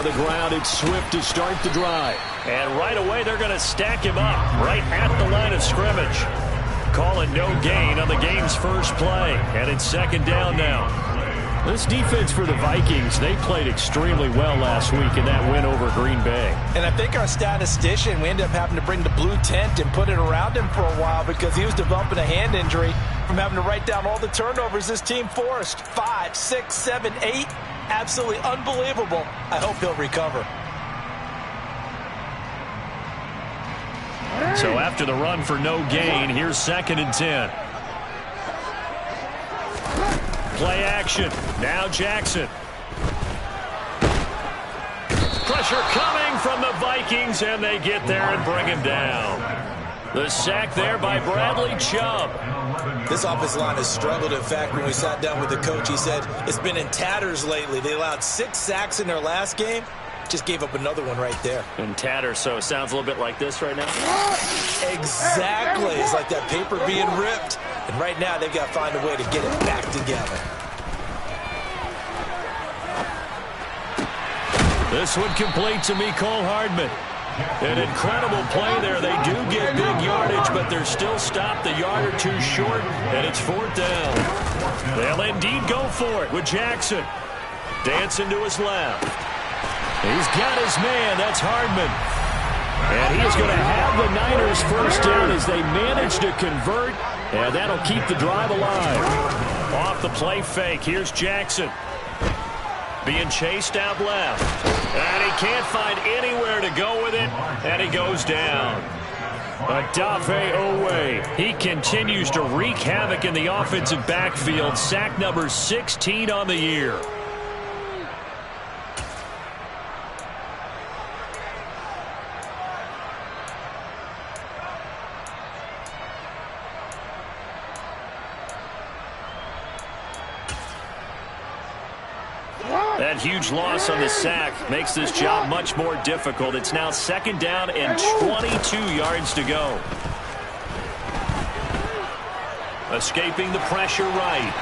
the ground. It's Swift to start the drive. And right away, they're going to stack him up right at the line of scrimmage. Calling no gain on the game's first play. And it's second down now. This defense for the Vikings, they played extremely well last week in that win over Green Bay. And I think our statistician, we ended up having to bring the blue tent and put it around him for a while because he was developing a hand injury from having to write down all the turnovers this team forced. 5, 6, 7, 8. Absolutely unbelievable. I hope he'll recover. So after the run for no gain, here's 2nd and 10. Play action. Now Jackson. Pressure coming from the Vikings, and they get there and bring him down. The sack there by Bradley Chubb. This offensive line has struggled. In fact, when we sat down with the coach, he said it's been in tatters lately. They allowed 6 sacks in their last game. Just gave up another one right there. In tatters, so it sounds a little bit like this right now? Exactly. It's like that paper being ripped. And right now, they've got to find a way to get it back together. This one complete to Mecole Hardman. An incredible play there. They do get big yardage, but they're still stopped a yard or two short, and it's 4th down. They'll indeed go for it with Jackson. Dancing to his left. He's got his man. That's Hardman. And he is going to have the Niners first down as they manage to convert, and that'll keep the drive alive. Off the play fake, here's Jackson. Being chased out left. And he can't find anywhere to go with it, and he goes down. Odafe Oweh, he continues to wreak havoc in the offensive backfield. Sack number 16 on the year. That huge loss on the sack makes this job much more difficult. It's now 2nd down and 22 yards to go. Escaping the pressure right.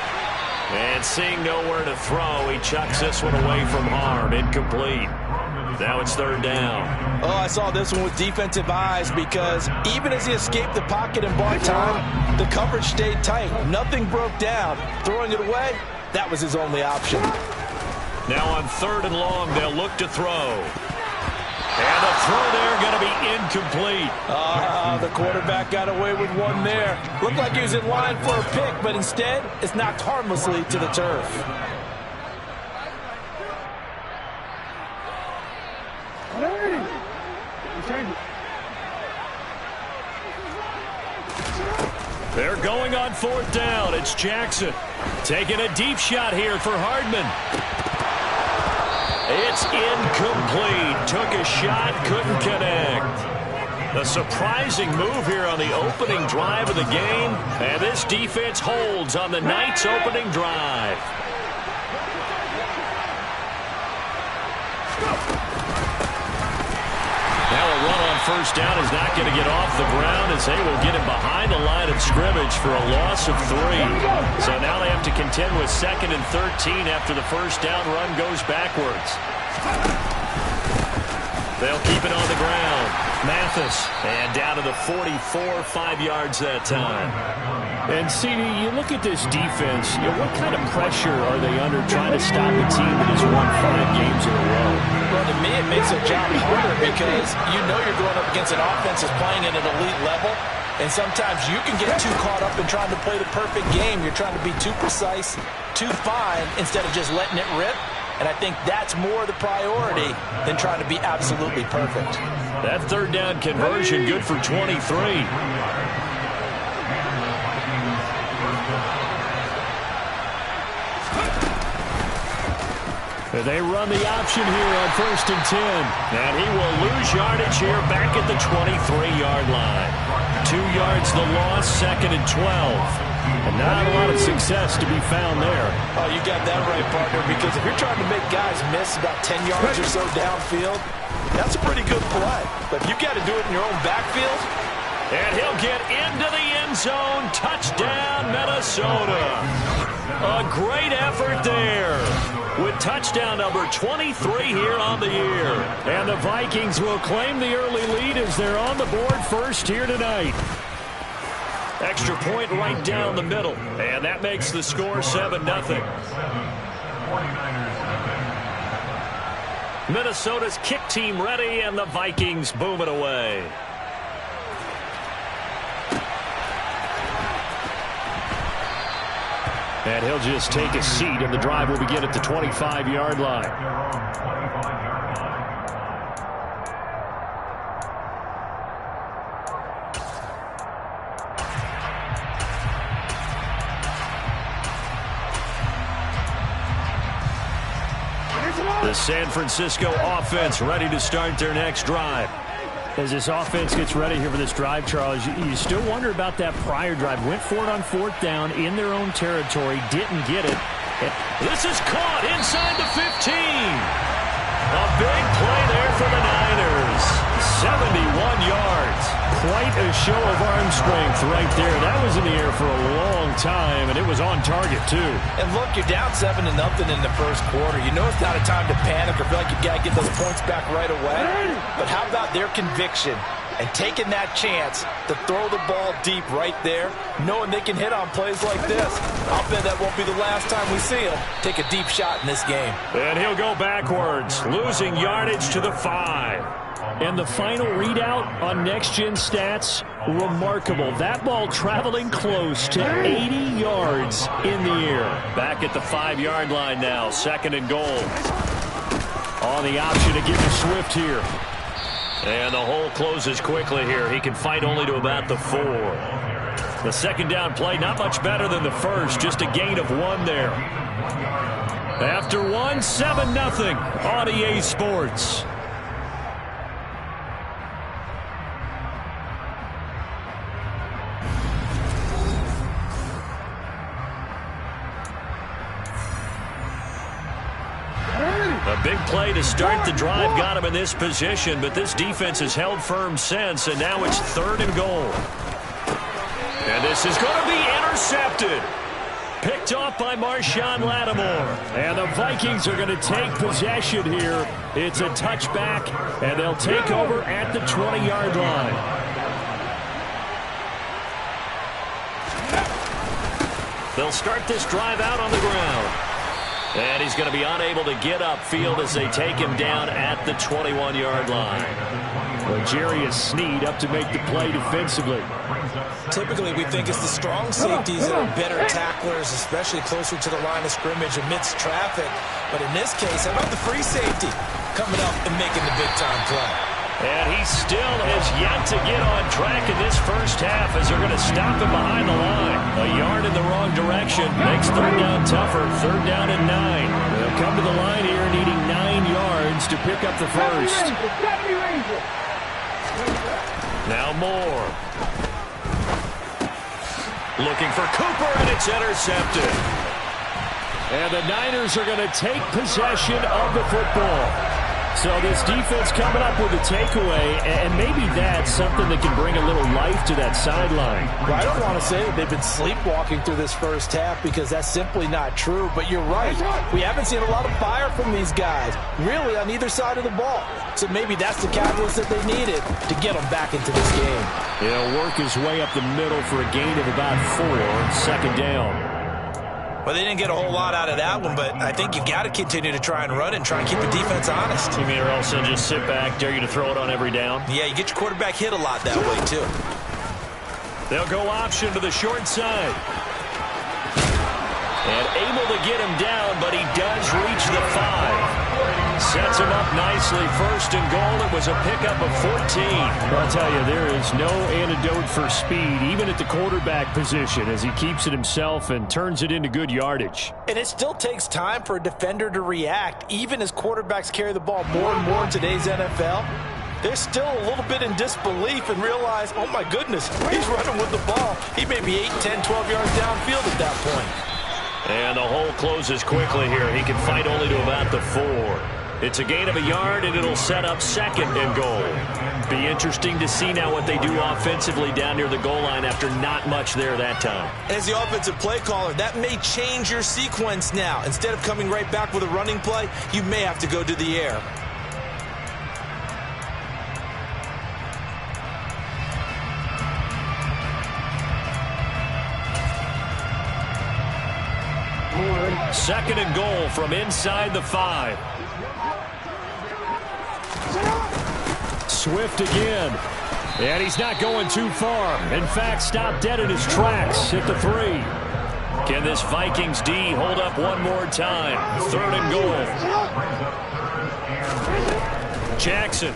And seeing nowhere to throw, he chucks this one away from harm. Incomplete. Now it's 3rd down. Oh, I saw this one with defensive eyes because even as he escaped the pocket and bought time, the coverage stayed tight. Nothing broke down. Throwing it away, that was his only option. Now on 3rd and long, they'll look to throw. And the throw there going to be incomplete. The quarterback got away with one there. Looked like he was in line for a pick, but instead, it's knocked harmlessly to the turf. They're going on 4th down. It's Jackson taking a deep shot here for Hardman. It's incomplete. Took a shot, couldn't connect. A surprising move here on the opening drive of the game, and this defense holds on the night's opening drive. Now a run on 1st down is not going to get off the ground as they will get him behind the line of scrimmage for a loss of 3. So now they have to contend with 2nd and 13 after the 1st down run goes backwards. They'll keep it on the ground. Mathis, and down to the 44, 5 yards that time. And, CD, you look at this defense, what kind of pressure are they under trying to stop a team that has won 5 games in a row? Well, to me, it makes their job harder because you know you're going up against an offense that's playing at an elite level, and sometimes you can get too caught up in trying to play the perfect game. You're trying to be too precise, too fine, instead of just letting it rip. And I think that's more the priority than trying to be absolutely perfect. That 3rd down conversion good for 23. They run the option here on 1st and 10. And he will lose yardage here back at the 23-yard line. 2 yards the loss, 2nd and 12. And not a lot of success to be found there. Oh, you got that right, partner, because if you're trying to make guys miss about 10 yards or so downfield, that's a pretty good play. But if you got to do it in your own backfield. And he'll get into the end zone. Touchdown, Minnesota. A great effort there with touchdown number 23 here on the year. And the Vikings will claim the early lead as they're on the board first here tonight. Extra point right down the middle. And that makes the score 7-0. Minnesota's kick team ready, and the Vikings boom it away. And he'll just take a seat, and the drive will begin at the 25-yard line. The San Francisco offense ready to start their next drive. As this offense gets ready here for this drive, Charles, you still wonder about that prior drive. Went for it on 4th down in their own territory, didn't get it. This is caught inside the 15. A big play there for the Niners. 71 yards. Quite a show of arm strength right there. That was in the air for a long time, and it was on target, too. And look, you're down 7-0 in the first quarter. You know it's not a time to panic or feel like you've got to get those points back right away. But how about their conviction and taking that chance to throw the ball deep right there, knowing they can hit on plays like this? I'll bet that won't be the last time we see him take a deep shot in this game. And he'll go backwards, losing yardage to the 5. And the final readout on Next Gen Stats, remarkable. That ball traveling close to 80 yards in the air. Back at the 5-yard line now, 2nd and goal. On the option to give to Swift here. And the hole closes quickly here. He can fight only to about the 4. The 2nd down play, not much better than the first. Just a gain of 1 there. After 1, 7-0 on EA Sports. A big play to start the drive got him in this position, but this defense has held firm since, and now it's 3rd and goal. And this is going to be intercepted. Picked off by Marshawn Lattimore. And the Vikings are going to take possession here. It's a touchback, and they'll take over at the 20-yard line. They'll start this drive out on the ground. And he's going to be unable to get upfield as they take him down at the 21-yard line. L'Jarius Sneed up to make the play defensively. Typically, we think it's the strong safeties that are better tacklers, especially closer to the line of scrimmage amidst traffic. But in this case, how about the free safety coming up and making the big-time play? And he still has yet to get on track in this first half as they're going to stop him behind the line. A yard in the wrong direction makes 3rd down tougher. 3rd down and 9. They'll come to the line here needing 9 yards to pick up the first. Now Moore. Looking for Cooper, and it's intercepted. And the Niners are going to take possession of the football. So this defense coming up with a takeaway, and maybe that's something that can bring a little life to that sideline. Well, I don't want to say that they've been sleepwalking through this first half because that's simply not true. But you're right. We haven't seen a lot of fire from these guys, really, on either side of the ball. So maybe that's the catalyst that they needed to get them back into this game. He'll work his way up the middle for a gain of about 4, 2nd down. Well, they didn't get a whole lot out of that one, but I think you've got to continue to try and run and try and keep the defense honest. You mean or else they'll just sit back, dare you to throw it on every down? Yeah, you get your quarterback hit a lot that way, too. They'll go option to the short side. And able to get him down, but he does reach the 5. Sets him up nicely. 1st and goal. It was a pickup of 14. I'll tell you, there is no antidote for speed, even at the quarterback position, as he keeps it himself and turns it into good yardage. And it still takes time for a defender to react, even as quarterbacks carry the ball more and more in today's NFL. They're still a little bit in disbelief and realize, oh my goodness, he's running with the ball. He may be 8, 10, 12 yards downfield at that point. And the hole closes quickly here. He can fight only to about the 4. It's a gain of a yard, and it'll set up 2nd and goal. Be interesting to see now what they do offensively down near the goal line after not much there that time. As the offensive play caller, that may change your sequence now. Instead of coming right back with a running play, you may have to go to the air. Second and goal from inside the 5. Swift again. And he's not going too far. In fact, stopped dead in his tracks at the 3. Can this Vikings D hold up one more time? 3rd and goal. Jackson.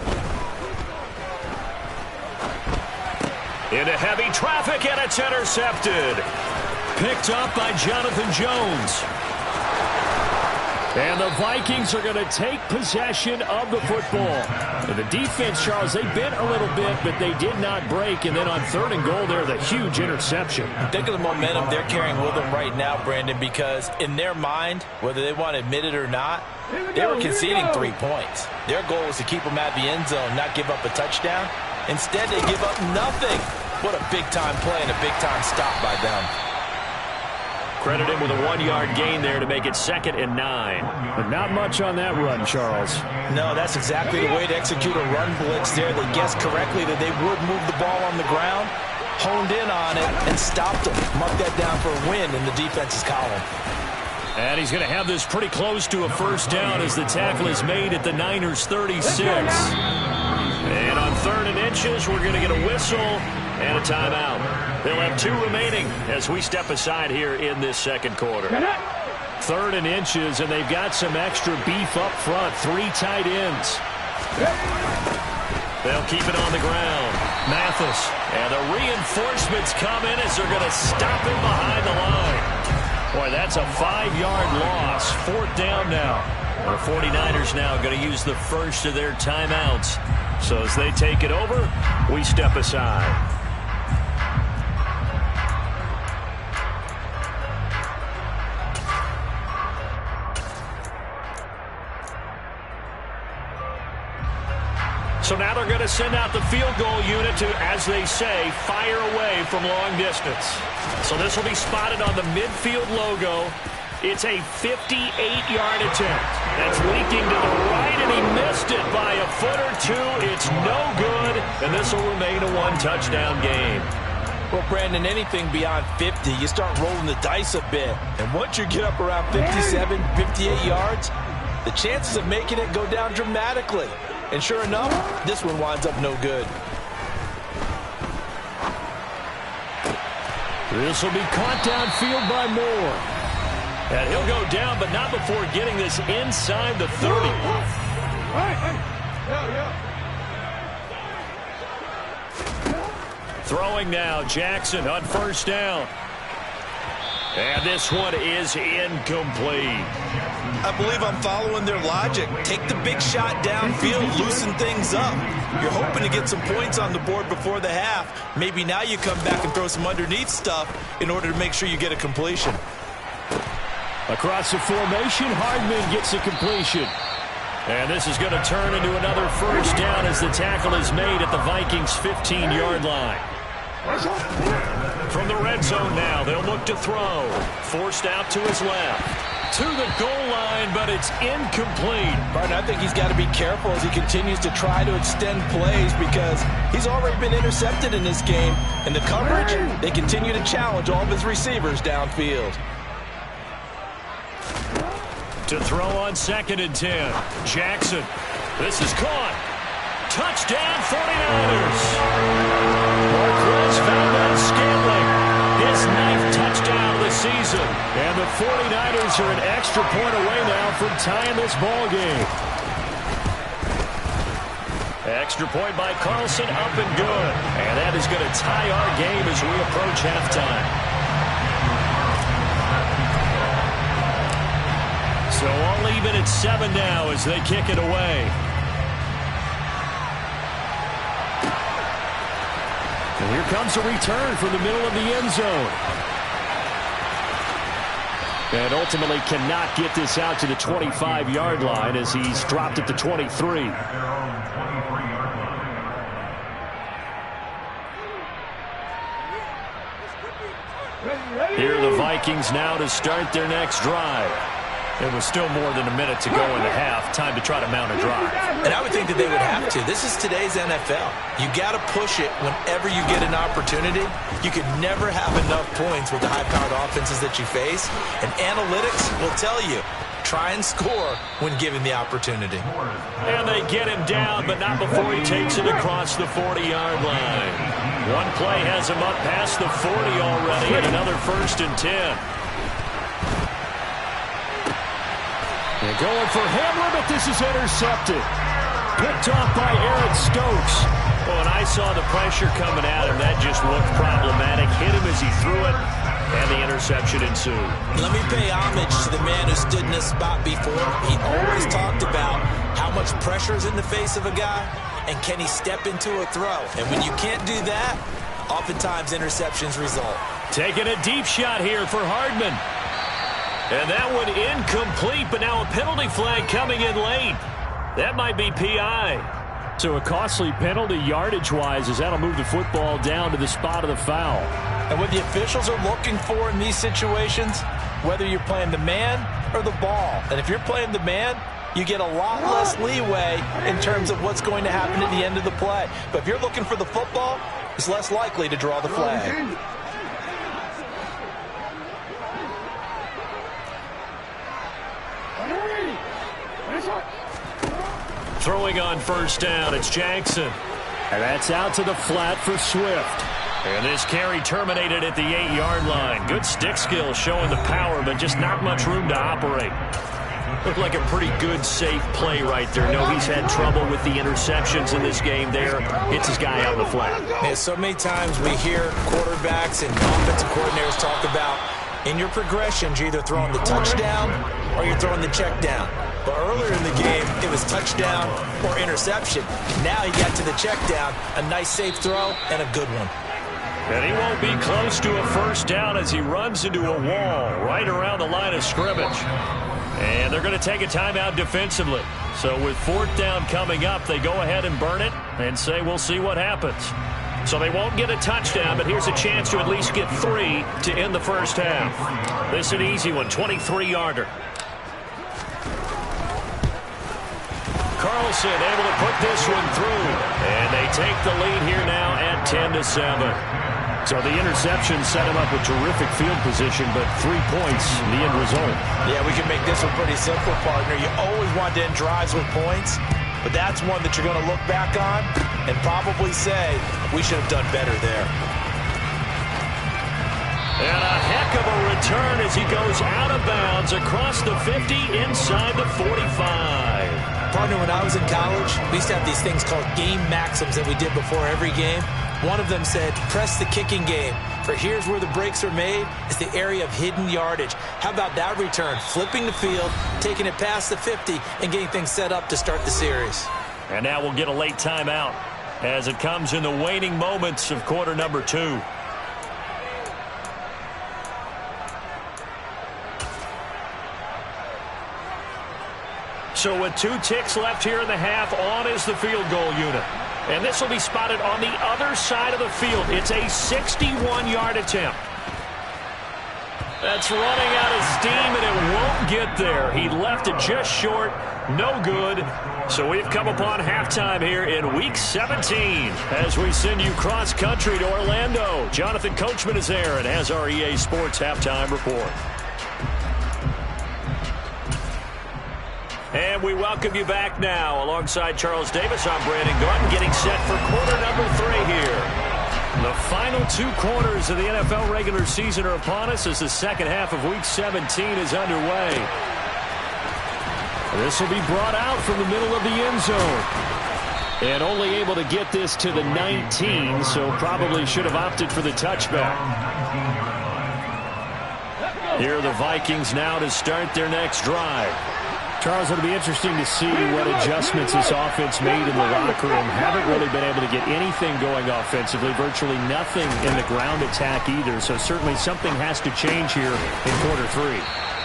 Into heavy traffic, and it's intercepted. Picked up by Jonathan Jones. And the Vikings are going to take possession of the football. And the defense, Charles, they bent a little bit, but they did not break. And then on 3rd and goal, there's a huge interception. Think of the momentum they're carrying with them right now, Brandon, because in their mind, whether they want to admit it or not, they were conceding 3 points. Their goal was to keep them at the end zone, not give up a touchdown. Instead, they give up nothing. What a big-time play and a big-time stop by them. Credit him with a 1-yard gain there to make it 2nd and 9. But not much on that run, Charles. No, that's exactly the way to execute a run blitz there. They guessed correctly that they would move the ball on the ground, honed in on it, and stopped them. Mark that down for a win in the defense's column. And he's going to have this pretty close to a 1st down as the tackle is made at the Niners' 36. And on 3rd and inches, we're going to get a whistle and a timeout. They'll have 2 remaining as we step aside here in this 2nd quarter. 3rd and inches, and they've got some extra beef up front. 3 tight ends. They'll keep it on the ground. Mathis. And the reinforcements come in as they're going to stop him behind the line. Boy, that's a 5-yard loss. 4th down now. The 49ers now going to use the first of their timeouts. So as they take it over, we step aside. So now they're going to send out the field goal unit to, as they say, fire away from long distance. So this will be spotted on the midfield logo. It's a 58-yard attempt. That's leaking to the right, and he missed it by a foot or 2. It's no good, and this will remain a 1-touchdown game. Well, Brandon, anything beyond 50, you start rolling the dice a bit. And once you get up around 57, 58 yards, the chances of making it go down dramatically. And sure enough, this one winds up no good. This will be caught downfield by Moore. And he'll go down, but not before getting this inside the 30. Throwing now, Jackson on 1st down. And this one is incomplete. I believe I'm following their logic. Take the big shot downfield, loosen things up. You're hoping to get some points on the board before the half. Maybe now you come back and throw some underneath stuff in order to make sure you get a completion. Across the formation, Hardman gets a completion. And this is going to turn into another 1st down as the tackle is made at the Vikings' 15-yard line. From the red zone now, they'll look to throw. Forced out to his left. To the goal line, but it's incomplete. Martin, I think he's got to be careful as he continues to try to extend plays because he's already been intercepted in this game. And the coverage, they continue to challenge all of his receivers downfield. To throw on 2nd and 10. Jackson. This is caught. Touchdown 49ers. Marquez Valdes-Scantling. His 9th touchdown of the season. And the 49ers are an extra point away now from tying this ball game. Extra point by Carlson, up and good. And that is going to tie our game as we approach halftime. So all even at 7 now as they kick it away. And here comes a return from the middle of the end zone. And ultimately cannot get this out to the 25-yard line as he's dropped at the 23. Here are the Vikings now to start their next drive. It was still more than a minute to go in the half. Time to try to mount a drive. And I would think that they would have to. This is today's NFL. You got to push it whenever you get an opportunity. You can never have enough points with the high-powered offenses that you face. And analytics will tell you, try and score when given the opportunity. And they get him down, but not before he takes it across the 40-yard line. One play has him up past the 40 already, and another 1st and 10. They're going for Hamler, but this is intercepted. Picked off by Aaron Stokes. Well, and I saw the pressure coming at him. That just looked problematic. Hit him as he threw it, and the interception ensued. Let me pay homage to the man who stood in this spot before. He always talked about how much pressure is in the face of a guy, and can he step into a throw. And when you can't do that, oftentimes interceptions result. Taking a deep shot here for Hardman. And that one incomplete, but now a penalty flag coming in late. That might be PI. So a costly penalty yardage-wise as that'll move the football down to the spot of the foul. And what the officials are looking for in these situations, whether you're playing the man or the ball. And if you're playing the man, you get a lot less leeway in terms of what's going to happen at the end of the play. But if you're looking for the football, it's less likely to draw the flag. Throwing on 1st down, it's Jackson. And that's out to the flat for Swift. And this carry terminated at the 8-yard line. Good stick skill showing the power, but just not much room to operate. Looked like a pretty good, safe play right there. No, he's had trouble with the interceptions in this game there. Hits his guy out in the flat. Yeah, so many times we hear quarterbacks and offensive coordinators talk about in your progressions, you're either throwing the touchdown or you're throwing the check down. But earlier in the game, it was touchdown or interception. Now he got to the check down, a nice safe throw, and a good one. And he won't be close to a 1st down as he runs into a wall right around the line of scrimmage. And they're going to take a timeout defensively. So with 4th down coming up, they go ahead and burn it and say we'll see what happens. So they won't get a touchdown, but here's a chance to at least get 3 to end the 1st half. This is an easy one, 23-yarder. Carlson able to put this one through. And they take the lead here now at 10-7. So the interception set him up with terrific field position, but 3 points, the end result. Yeah, we can make this one pretty simple, partner. You always want to end drives with points, but that's one that you're going to look back on and probably say, we should have done better there. And a heck of a return as he goes out of bounds across the 50 inside the 45. Partner, when I was in college, we used to have these things called game maxims that we did before every game. One of them said, press the kicking game. For here's where the breaks are made. It's the area of hidden yardage. How about that return? Flipping the field, taking it past the 50, and getting things set up to start the series. And now we'll get a late timeout as it comes in the waning moments of quarter number 2. So with 2 ticks left here in the half, on is the field goal unit. And this will be spotted on the other side of the field. It's a 61-yard attempt. That's running out of steam, and it won't get there. He left it just short. No good. So we've come upon halftime here in Week 17 as we send you cross-country to Orlando. Jonathan Coachman is there and has our EA Sports halftime report. And we welcome you back now. Alongside Charles Davis, I'm Brandon Gaudin, getting set for quarter number 3 here. The final 2 quarters of the NFL regular season are upon us as the second half of Week 17 is underway. This will be brought out from the middle of the end zone. And only able to get this to the 19, so probably should have opted for the touchback. Here are the Vikings now to start their next drive. Charles, it'll be interesting to see what adjustments this offense made in the locker room. Haven't really been able to get anything going offensively, virtually nothing in the ground attack either. So certainly something has to change here in quarter 3.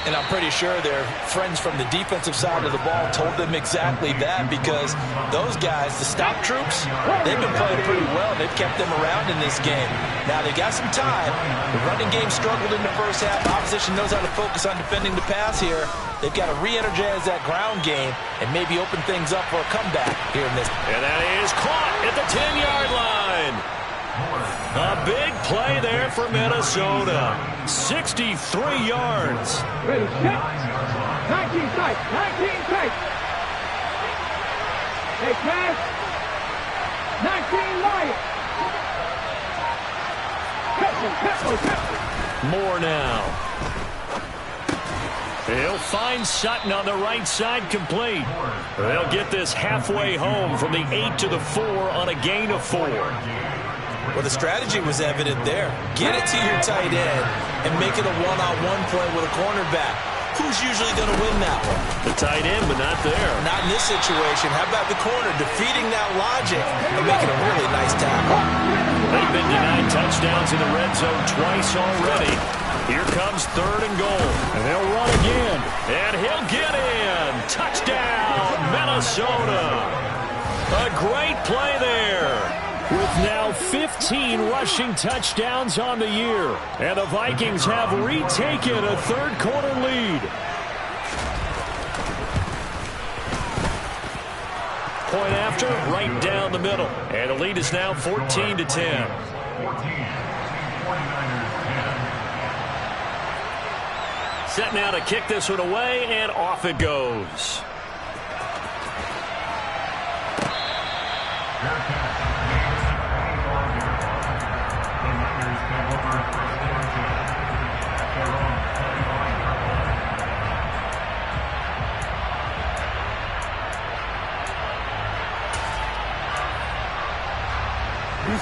And I'm pretty sure their friends from the defensive side of the ball told them exactly that, because those guys, the stop troops, they've been playing pretty well. They've kept them around in this game. Now, they got some time. The running game struggled in the first half. Opposition knows how to focus on defending the pass here. They've got to re-energize that ground game and maybe open things up for a comeback here in this. And that is caught at the 10-yard line. A big play there for Minnesota. 63 yards. Ready, set. 19 tight. 19 tight. Hey, pass. 19 wide. More now. He'll find Sutton on the right side, complete. They'll get this halfway home from the 8 to the 4 on a gain of 4. Well, the strategy was evident there. Get it to your tight end and make it a one-on-one play with a cornerback. Who's usually going to win that one? The tight end, but not there. Not in this situation. How about the corner defeating that logic and making a really nice tackle? They've been denied touchdowns in the red zone twice already. Here comes 3rd and goal. And they'll run again. And he'll get in. Touchdown, Minnesota. A great play there. With now 15 rushing touchdowns on the year. And the Vikings have retaken a third-quarter lead. Point after, right down the middle. And the lead is now 14-10. Set now to kick this one away, and off it goes.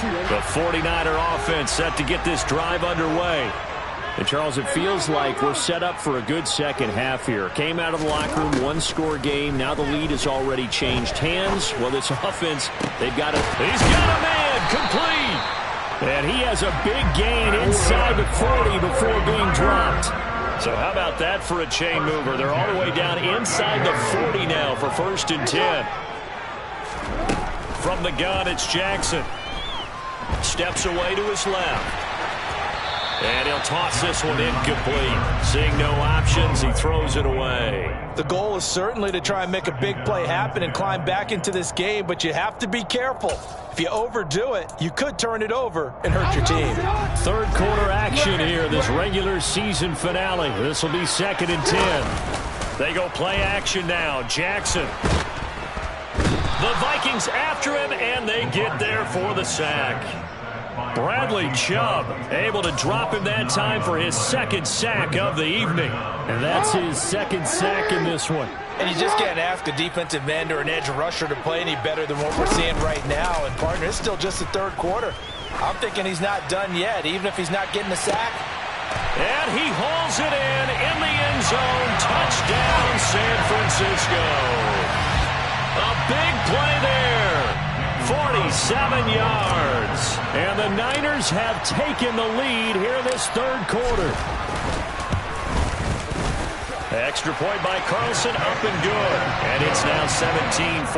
The 49er offense set to get this drive underway. And, Charles, it feels like we're set up for a good second half here. Came out of the locker room, one-score game. Now the lead has already changed hands. Well, this offense, they've got it. He's got a man complete. And he has a big gain inside the 40 before being dropped. So how about that for a chain mover? They're all the way down inside the 40 now for 1st and 10. From the gun, it's Jackson. Steps away to his left. And he'll toss this one incomplete. Seeing no options, he throws it away. The goal is certainly to try and make a big play happen and climb back into this game, but you have to be careful. If you overdo it, you could turn it over and hurt your team. Third quarter action here, this regular season finale. This will be 2nd and 10. They go play action now. Jackson. The Vikings after him, and they get there for the sack. Bradley Chubb able to drop him that time for his 2nd sack of the evening. And that's his 2nd sack in this one. And you just can't ask a defensive end or an edge rusher to play any better than what we're seeing right now. And, partner, it's still just the 3rd quarter. I'm thinking he's not done yet, even if he's not getting a sack. And he hauls it in the end zone. Touchdown, San Francisco. A big play there. 47 yards. And the Niners have taken the lead here in this 3rd quarter. Extra point by Carlson, up and good. And it's now 17-14.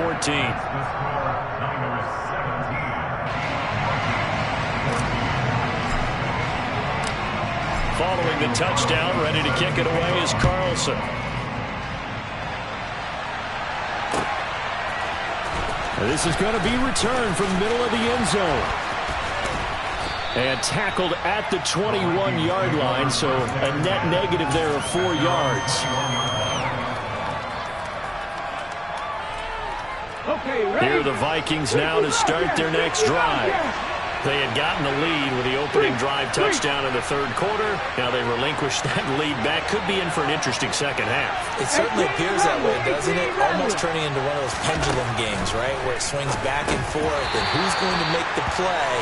Following the touchdown, ready to kick it away is Carlson. This is going to be returned from the middle of the end zone. And tackled at the 21-yard line, so a net negative there of 4 yards. Here are the Vikings now to start their next drive. They had gotten the lead with the opening drive touchdown in the 3rd quarter. Now they relinquished that lead back. Could be in for an interesting second half. It certainly appears that way, doesn't it? Almost turning into one of those pendulum games, right, where it swings back and forth. And who's going to make the play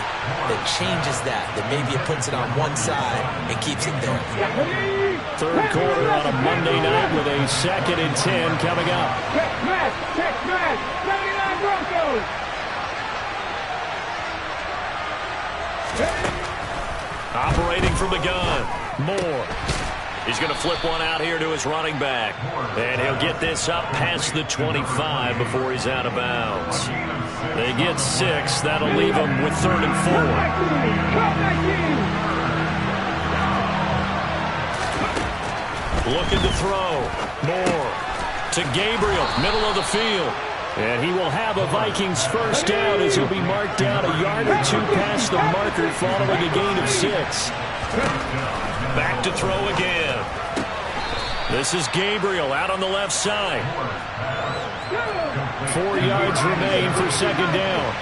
that changes that maybe it puts it on one side and keeps it there? 3rd quarter on a Monday night with a 2nd and 10 coming up. Check smash, 79 Broncos. Operating from the gun. Moore. He's going to flip one out here to his running back. And he'll get this up past the 25 before he's out of bounds. They get 6. That'll leave them with 3rd and 4. Looking to throw. Moore to Gabriel, middle of the field. And he will have a Vikings first down as he'll be marked down a yard or 2 past the marker following a gain of 6. Back to throw again. This is Gabriel out on the left side. 4 yards remain for 2nd down.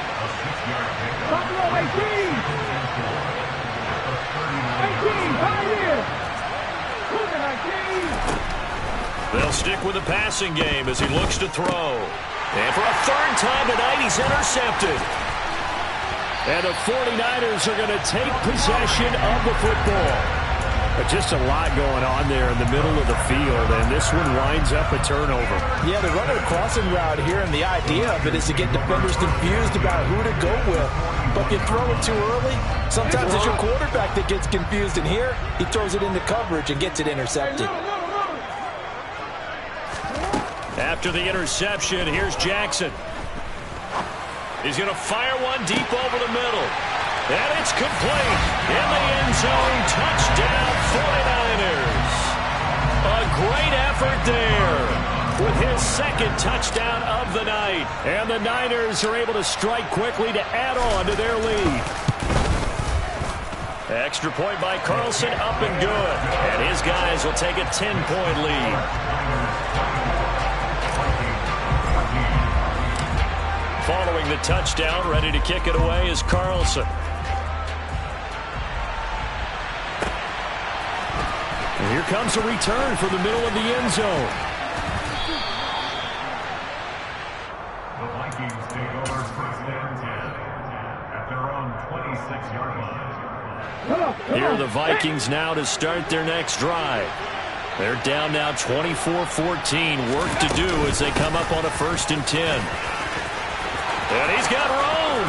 They'll stick with the passing game as he looks to throw. And for a 3rd time tonight, he's intercepted. And the 49ers are going to take possession of the football. But just a lot going on there in the middle of the field, and this one winds up a turnover. Yeah, they're running a crossing route here, and the idea of it is to get defenders confused about who to go with. But if you throw it too early, sometimes it's your quarterback that gets confused, and here he throws it into coverage and gets it intercepted. After the interception, here's Jackson. He's going to fire one deep over the middle. And it's complete. In the end zone, touchdown 49ers. A great effort there with his 2nd touchdown of the night. And the Niners are able to strike quickly to add on to their lead. Extra point by Carlson, up and good. And his guys will take a 10-point lead. Following the touchdown, ready to kick it away is Carlson. And here comes a return from the middle of the end zone. The Vikings take over 1st and 10 at their own 26-yard line. Here are the Vikings now to start their next drive. They're down now 24-14. Work to do as they come up on a 1st and 10. And he's got room.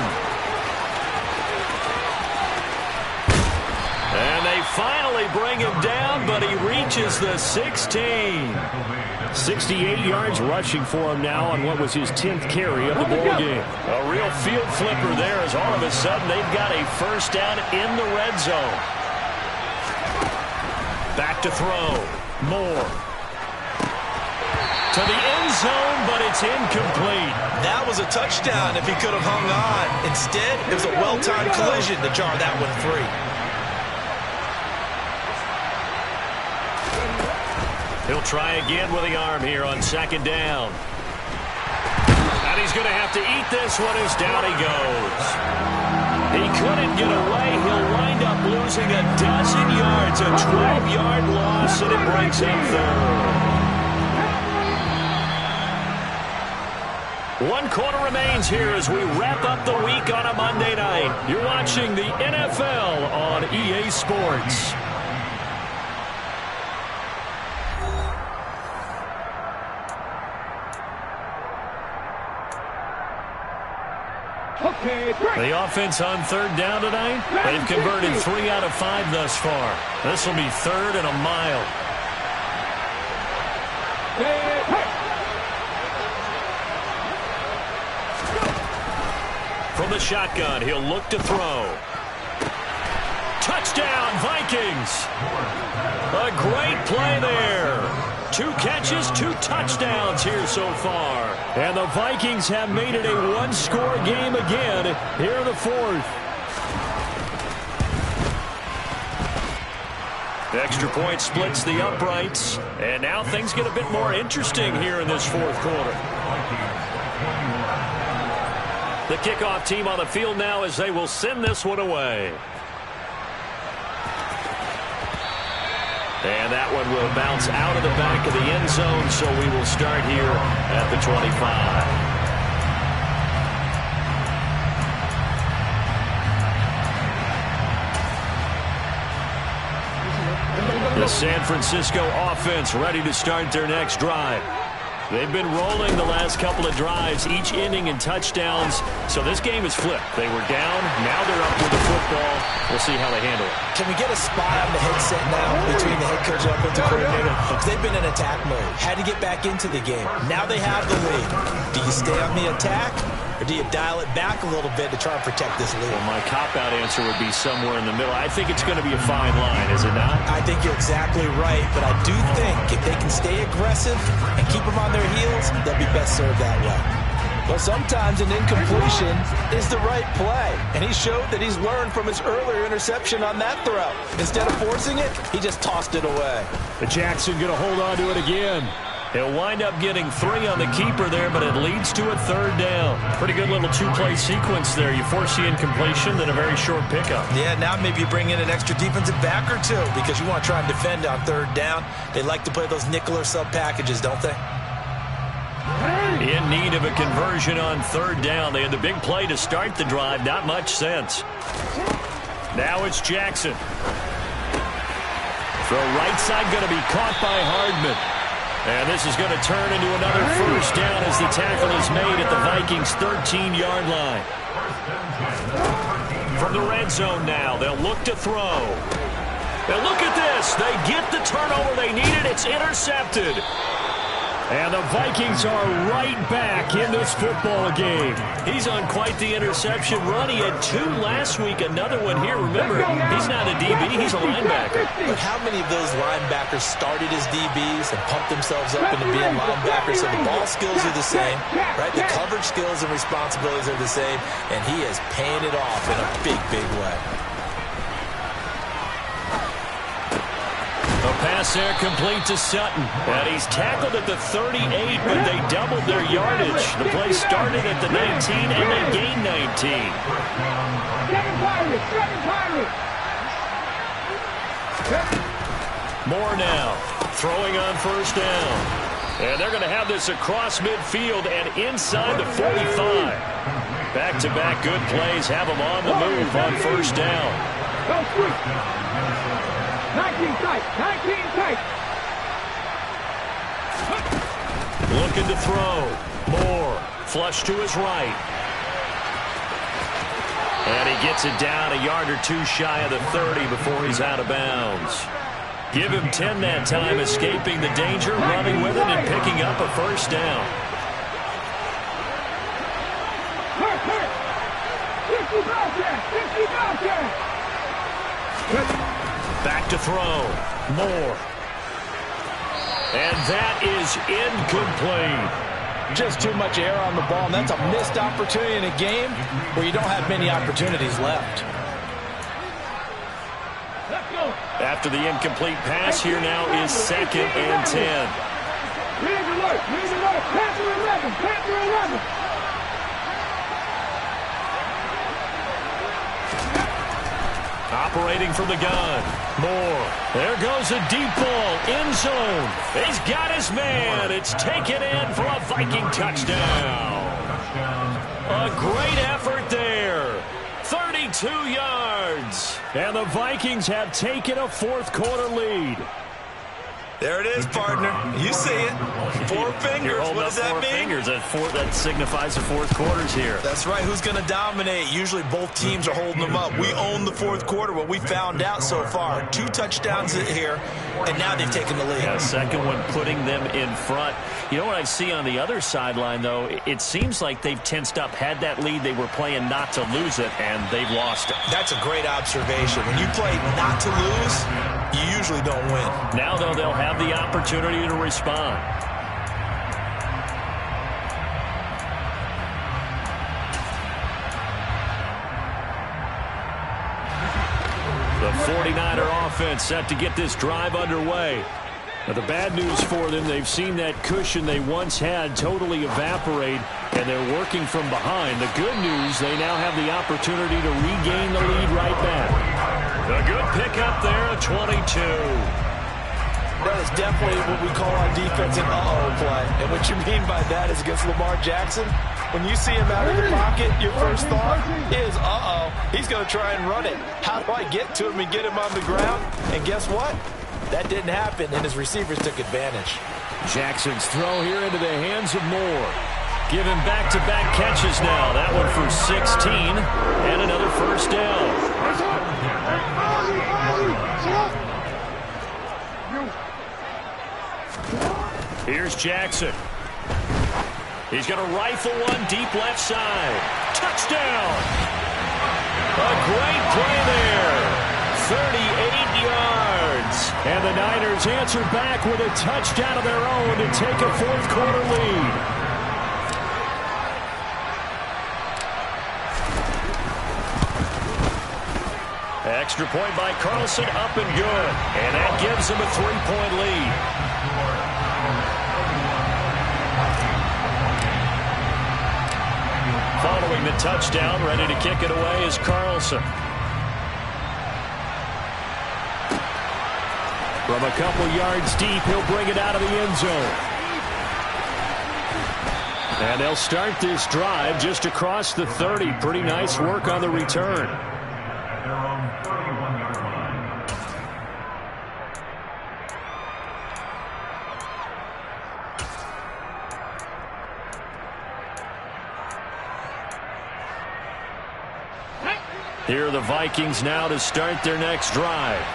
And they finally bring him down, but he reaches the 16. 68 yards rushing for him now on what was his 10th carry of the ball game. A real field flipper there as all of a sudden they've got a 1st down in the red zone. Back to throw. Moore. To the end zone, but it's incomplete. That was a touchdown if he could have hung on. Instead, it was a well-timed collision to jar that one free. He'll try again with the arm here on 2nd down. And he's going to have to eat this one as down he goes. He couldn't get away. He'll wind up losing a dozen yards, a 12-yard loss, and it brings him 3rd. 1 quarter remains here as we wrap up the week on a Monday night. You're watching the NFL on EA Sports. The offense on 3rd down tonight, they've converted 3 out of 5 thus far. This will be 3rd and a mile. From the shotgun, he'll look to throw. Touchdown, Vikings! A great play there. 2 catches, 2 touchdowns here so far. And the Vikings have made it a 1-score game again here in the 4th. Extra point splits the uprights. And now things get a bit more interesting here in this 4th quarter. The kickoff team on the field now as they will send this one away. And that one will bounce out of the back of the end zone, so we will start here at the 25. The San Francisco offense ready to start their next drive. They've been rolling the last couple of drives, each inning in touchdowns. So this game is flipped. They were down. Now they're up with the football. We'll see how they handle it. Can we get a spy on the headset now between the head coach and offensive coordinator? Because they've been in attack mode. Had to get back into the game. Now they have the lead. Do you stay on the attack, or do you dial it back a little bit to try and protect this lead? Well, my cop-out answer would be somewhere in the middle. I think it's going to be a fine line, is it not? I think you're exactly right, but I do think if they can stay aggressive and keep them on their heels, they'll be best served that way. Well, sometimes an incompletion is the right play, and he showed that he's learned from his earlier interception on that throw. Instead of forcing it, he just tossed it away. But Jackson going to hold on to it again. He'll wind up getting 3 on the keeper there, but it leads to a 3rd down. Pretty good little 2-play sequence there. You force the incompletion, then a very short pickup. Yeah, now maybe you bring in an extra defensive back or 2 because you want to try and defend on 3rd down. They like to play those nickel or sub packages, don't they? In need of a conversion on 3rd down. They had the big play to start the drive. Not much sense. Now it's Jackson. Throw right side going to be caught by Hardman. And this is going to turn into another 1st down as the tackle is made at the Vikings' 13-yard line. From the red zone now, they'll look to throw. And look at this. They get the turnover they needed. It's intercepted. And the Vikings are right back in this football game. He's on quite the interception run. He had 2 last week, another one here. Remember, he's not a DB, he's a linebacker. But how many of those linebackers started as DBs and pumped themselves up into being linebackers? So the ball skills are the same, right? The coverage skills and responsibilities are the same, and he is paying it off in a big, big way. A pass there complete to Sutton. And he's tackled at the 38, but they doubled their yardage. The play started at the 19, and they gained 19. Moore now, throwing on 1st down. And they're going to have this across midfield and inside the 45. Back-to-back good plays have them on the move on 1st down. 19 tight, 19 tight. Looking to throw. Moore, flush to his right. And he gets it down a yard or 2 shy of the 30 before he's out of bounds. Give him 10 that time, escaping the danger, running with it, and picking up a 1st down. 50 Back to throw. Moore. And that is incomplete. Just too much air on the ball, and that's a missed opportunity in a game where you don't have many opportunities left. After the incomplete pass, here now is 2nd and 10. Red alert, Panther 11, Panther 11. Operating from the gun. Moore. There goes a deep ball. End zone. He's got his man. It's taken in for a Viking touchdown. A great effort there. 32 yards. And the Vikings have taken a 4th quarter lead. There it is, partner. You see it. 4 fingers. What does that mean? 4 fingers. That signifies the 4th quarter's here. That's right. Who's going to dominate? Usually both teams are holding them up. We own the 4th quarter. What we found out so far, 2 touchdowns here, and now they've taken the lead. Yeah, 2nd one putting them in front. You know what I see on the other sideline, though? It seems like they've tensed up, had that lead. They were playing not to lose it, and they've lost it. That's a great observation. When you play not to lose, you usually don't win. Now, though, they'll have the opportunity to respond. The 49er offense set to get this drive underway. Now, the bad news for them, they've seen that cushion they once had totally evaporate, and they're working from behind. The good news, they now have the opportunity to regain the lead right back. A good pickup there at 22. That is definitely what we call on defense an uh-oh play. And what you mean by that is against Lamar Jackson, when you see him out of the pocket, your first thought is, uh-oh, he's going to try and run it. How do I get to him and get him on the ground? And guess what? That didn't happen, and his receivers took advantage. Jackson's throw here into the hands of Moore. Give him back-to-back catches now. That one for 16 and another first down. Here's Jackson. He's going to rifle one deep left side. Touchdown! A great play there. 38 yards. And the Niners answer back with a touchdown of their own to take a fourth-quarter lead. Extra point by Carlson, up and good. And that gives him a 3-point lead. Following the touchdown, ready to kick it away is Carlson. From a couple yards deep, he'll bring it out of the end zone. And they'll start this drive just across the 30. Pretty nice work on the return. Their own 31-yard line. Here are the Vikings now to start their next drive.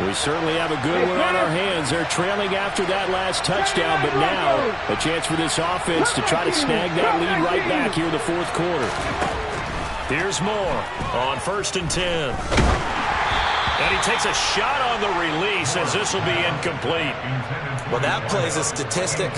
We certainly have a good one on our hands. They're trailing after that last touchdown, but now a chance for this offense to try to snag that lead right back here in the fourth quarter. Here's Moore on 1st and 10. And he takes a shot on the release as this will be incomplete. Well, that plays a statistic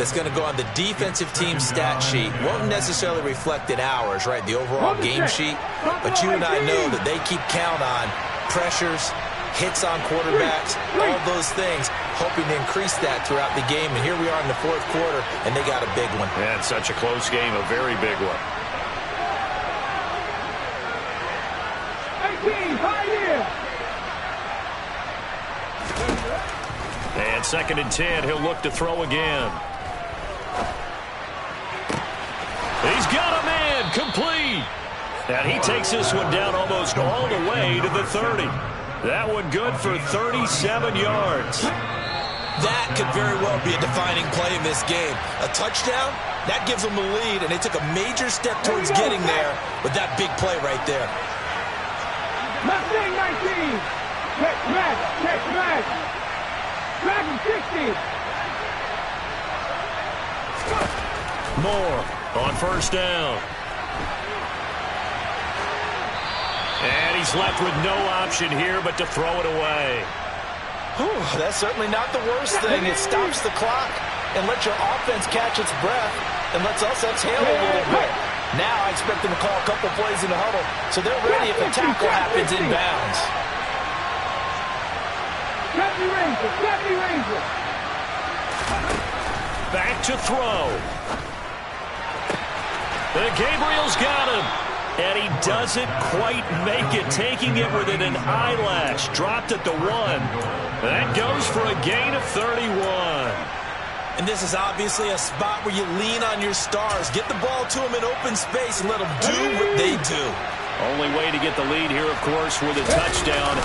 that's going to go on the defensive team stat sheet. Won't necessarily reflect in ours, right, the overall game sheet. But you and I know that they keep count on pressures, hits on quarterbacks, all those things, hoping to increase that throughout the game. And here we are in the fourth quarter, and they got a big one. Yeah, it's such a close game, a very big one. 18, right here. And 2nd and 10, he'll look to throw again. He's got a man, complete. And he takes this one down almost all the way to the 30. That one good for 37 yards. That could very well be a defining play in this game. A touchdown, that gives them the lead, and they took a major step towards getting there with that big play right there. Mustang 19. Catch back, catch back. Dragon 60. Moore on 1st down. And he's left with no option here but to throw it away. Whew, that's certainly not the worst thing. It stops the clock and lets your offense catch its breath and lets us exhale a little bit. Now I expect them to call a couple plays in the huddle so they're ready if a tackle happens inbounds. Deputy Ranger. Back to throw. And Gabriel's got him. And he doesn't quite make it, taking it within an eyelash. Dropped at the 1. That goes for a gain of 31. And this is obviously a spot where you lean on your stars. Get the ball to them in open space and let them do what they do. Only way to get the lead here, of course, with a touchdown.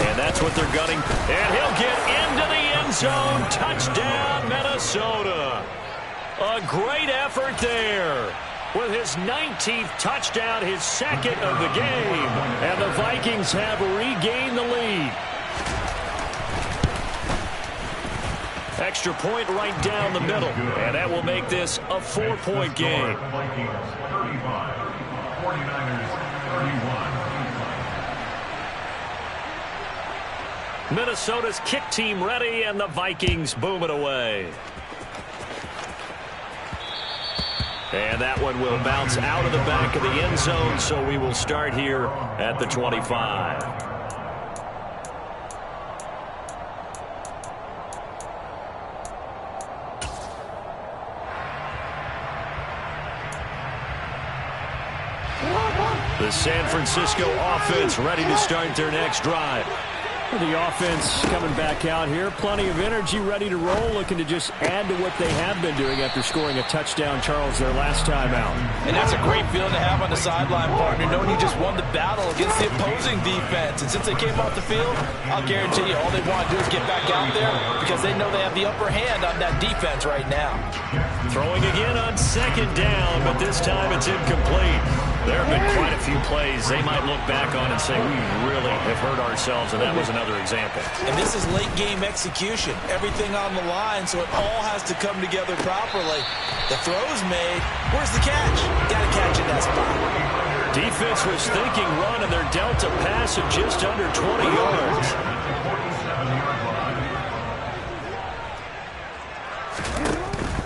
And that's what they're gunning. And he'll get into the end zone. Touchdown, Minnesota. A great effort there. With his 19th touchdown, his 2nd of the game. And the Vikings have regained the lead. Extra point right down the middle. And that will make this a 4-point game. Vikings 35, 49ers 31. Minnesota's kick team ready, and the Vikings boom it away. And that one will bounce out of the back of the end zone, so we will start here at the 25. The San Francisco offense ready to start their next drive. The offense coming back out here. Plenty of energy, ready to roll, looking to just add to what they have been doing after scoring a touchdown, Charles, their last time out. And that's a great feeling to have on the sideline, partner, knowing you just won the battle against the opposing defense. And since they came off the field, I'll guarantee you all they want to do is get back out there because they know they have the upper hand on that defense right now. Throwing again on second down, but this time it's incomplete. There have been quite a few plays they might look back on and say, we really have hurt ourselves, and that was another example. And this is late-game execution. Everything on the line, so it all has to come together properly. The throw's made. Where's the catch? Got to catch in that spot. Defense was thinking run, and they're dealt a pass of just under 20 yards.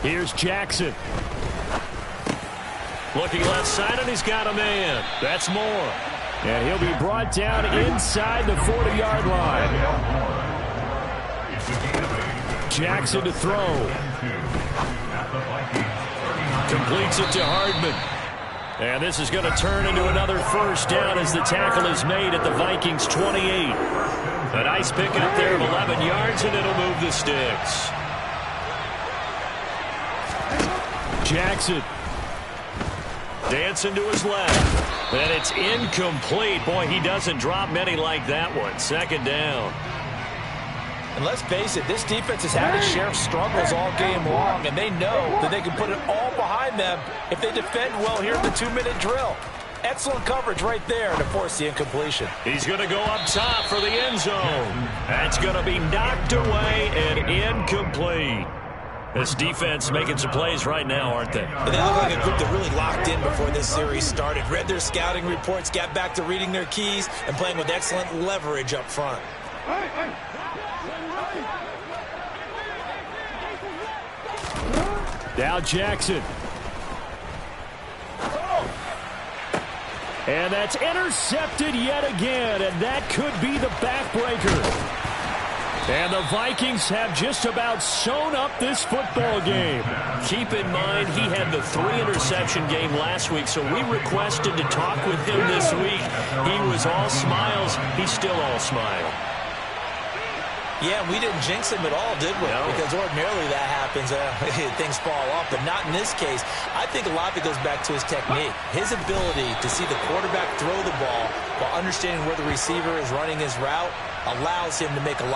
Here's Jackson. Looking left side, and he's got a man. That's Moore. And he'll be brought down inside the 40-yard line. Jackson to throw. Completes it to Hardman. And this is going to turn into another first down as the tackle is made at the Vikings 28. A nice pickup there of 11 yards, and it'll move the sticks. Jackson. Dancing to his left. And it's incomplete. Boy, he doesn't drop many like that one. Second down. And let's face it, this defense has had its share of struggles all game long, and they know that they can put it all behind them if they defend well here in the 2-minute drill. Excellent coverage right there to force the incompletion. He's going to go up top for the end zone. That's going to be knocked away and incomplete. This defense making some plays right now, aren't they? They look like a group that really locked in before this series started. Read their scouting reports, got back to reading their keys, and playing with excellent leverage up front. Now Jackson. And that's intercepted yet again, and that could be the backbreaker. And the Vikings have just about sewn up this football game. Keep in mind, he had the 3-interception game last week, so we requested to talk with him this week. He was all smiles. He's still all smile. Yeah, we didn't jinx him at all, did we? No. Because ordinarily that happens. Things fall off, but not in this case. I think a lot of it goes back to his technique. His ability to see the quarterback throw the ball while understanding where the receiver is running his route allows him to make a lot